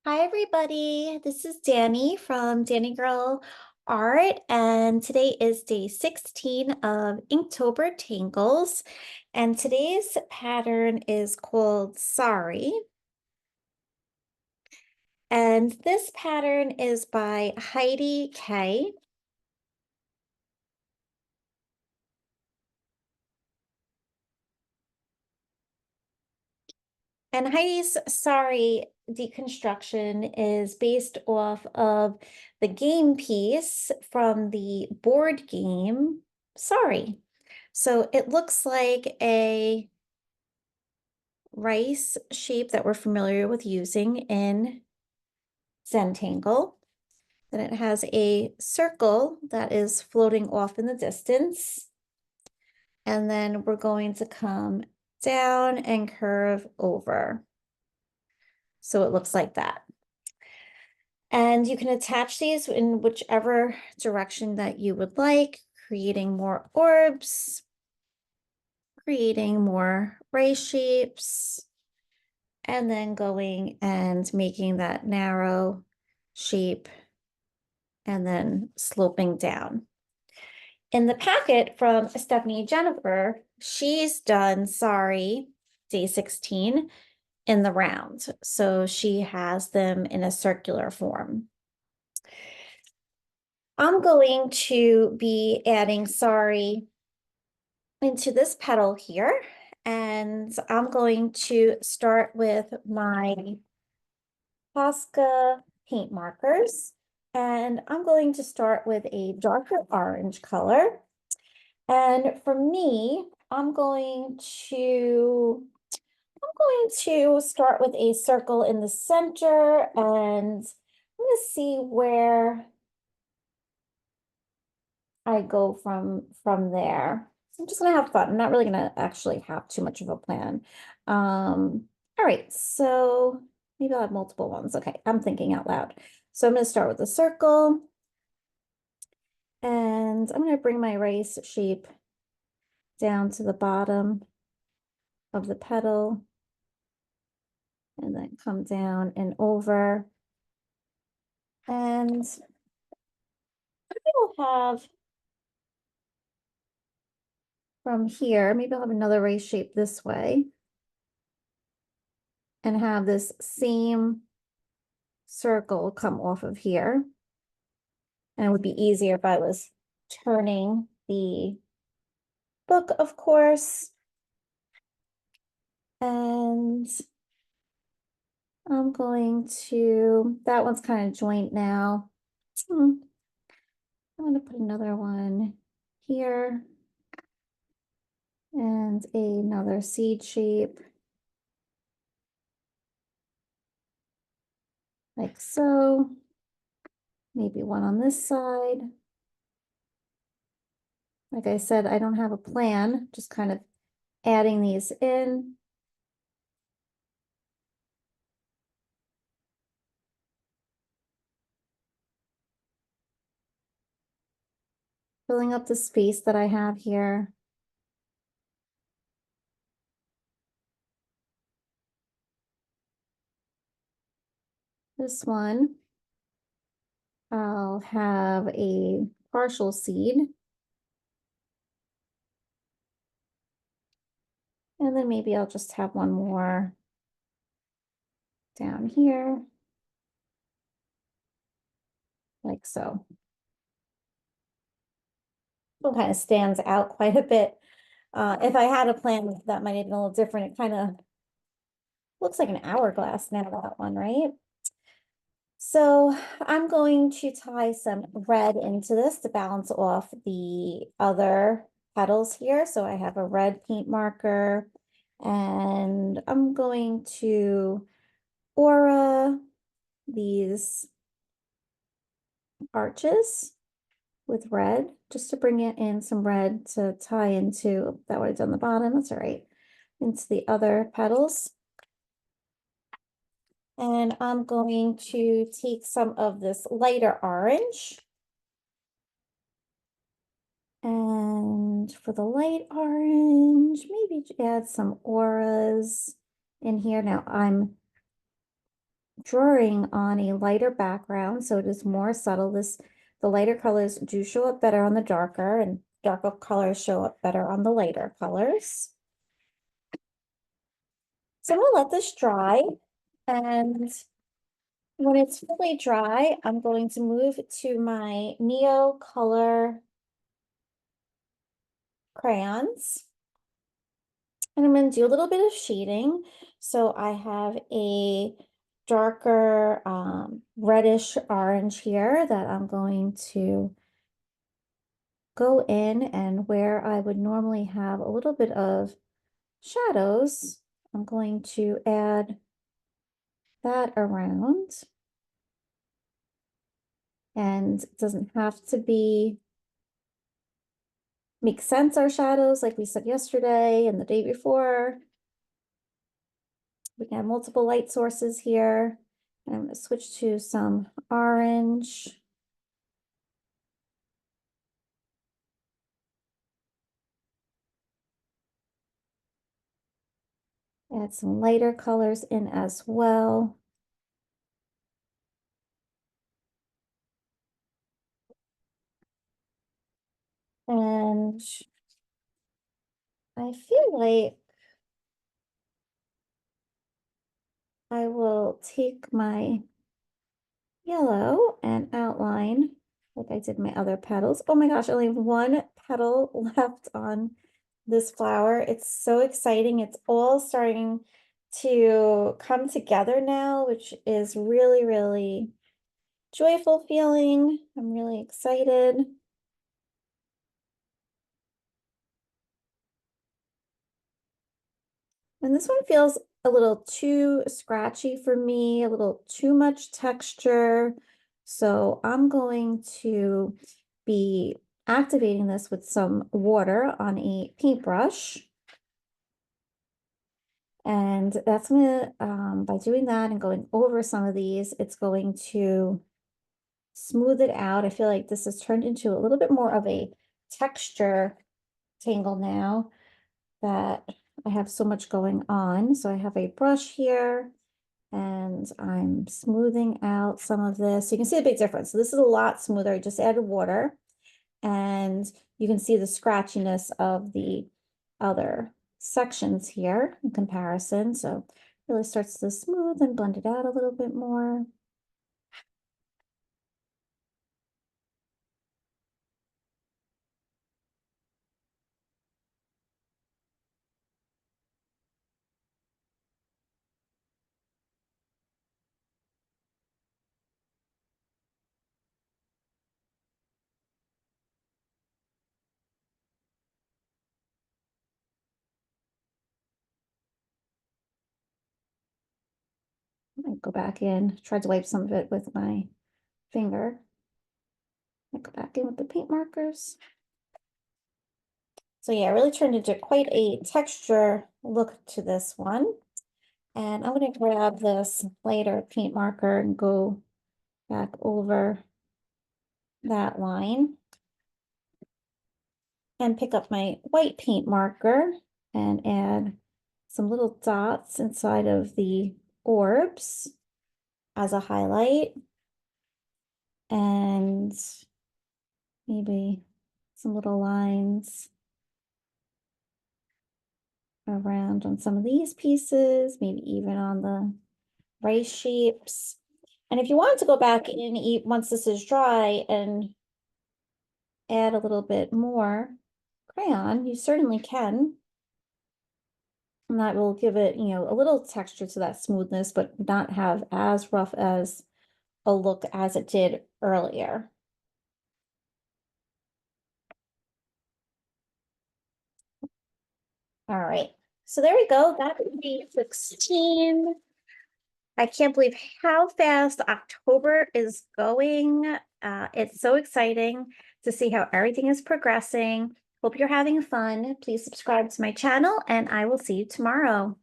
Hi, everybody. This is Danny from Danny Girl Art, and today is day 16 of Inktober Tangles. And today's pattern is called Sorry. And this pattern is by Heidi Kay. And Heidi's Sorry deconstruction is based off of the game piece from the board game Sorry. So it looks like a rice shape that we're familiar with using in Zentangle. Then it has a circle that is floating off in the distance. And then we're going to come down and curve over. So it looks like that. And you can attach these in whichever direction that you would like, creating more orbs, creating more ray shapes, and then going and making that narrow shape and then sloping down. In the packet from Stephanie Jennifer, she's done Sorry Day 16 in the round. So she has them in a circular form. I'm going to be adding Sorry into this petal here. And I'm going to start with my Posca paint markers. And I'm going to start with a darker orange color. And for me, I'm going to start with a circle in the center, and I'm going to see where I go from there. I'm just gonna have fun. I'm not really gonna actually have too much of a plan. All right, so maybe I'll have multiple ones. Okay, I'm thinking out loud. So I'm gonna start with a circle, and I'm gonna bring my rice shape down to the bottom of the petal, and then come down and over. And we'll have from here, maybe I'll have another rice shape this way and have this same circle come off of here. And it would be easier if I was turning the book, of course. And I'm going to, that one's kind of joint now. I'm going to put another one here and another seed shape like so. Maybe one on this side. Like I said, I don't have a plan, just kind of adding these in. Filling up the space that I have here. This one, I'll have a partial seed. And then maybe I'll just have one more down here, like so. It kind of stands out quite a bit. If I had a plan that might have been a little different, it kind of looks like an hourglass now, that one, right? So I'm going to tie some red into this to balance off the other petals here. So I have a red paint marker, and I'm going to aura these arches with red, just to bring it in some red to tie into, that would have done the bottom, that's all right, into the other petals. And I'm going to take some of this lighter orange. And for the light orange, maybe add some auras in here. Now I'm drawing on a lighter background, so it is more subtle. The lighter colors do show up better on the darker, and darker colors show up better on the lighter colors. So I'm gonna let this dry, and when it's fully dry, I'm going to move to my Neo Color crayons. And I'm going to do a little bit of shading. So I have a darker reddish orange here that I'm going to go in, and where I would normally have a little bit of shadows, I'm going to add that around. And it doesn't have to make sense, our shadows, like we said yesterday and the day before. We can have multiple light sources here. And I'm going to switch to some orange. Add some lighter colors in as well. And I feel like I will take my yellow and outline like I did my other petals. Oh my gosh, I only have one petal left on this flower. It's so exciting. It's all starting to come together now, which is really, really joyful feeling. I'm really excited. And this one feels a little too scratchy for me, a little too much texture. So I'm going to be activating this with some water on a paintbrush. And that's gonna, by doing that and going over some of these, it's going to smooth it out. I feel like this has turned into a little bit more of a texture tangle now that I have so much going on. So I have a brush here and I'm smoothing out some of this. So you can see the big difference. So this is a lot smoother. I just added water, and you can see the scratchiness of the other sections here in comparison. So it really starts to smooth and blend it out a little bit more. I go back in, tried to wipe some of it with my finger. I go back in with the paint markers. So yeah, it really turned into quite a texture look to this one. And I'm going to grab this lighter paint marker and go back over that line and pick up my white paint marker and add some little dots inside of the orbs as a highlight, and maybe some little lines around on some of these pieces, maybe even on the rice shapes. And if you want to go back and eat once this is dry and add a little bit more crayon, you certainly can. And that will give it, a little texture to that smoothness, but not have as rough as a look as it did earlier. All right, so there we go. That would be 16. I can't believe how fast October is going. It's so exciting to see how everything is progressing. Hope you're having fun. Please subscribe to my channel, and I will see you tomorrow.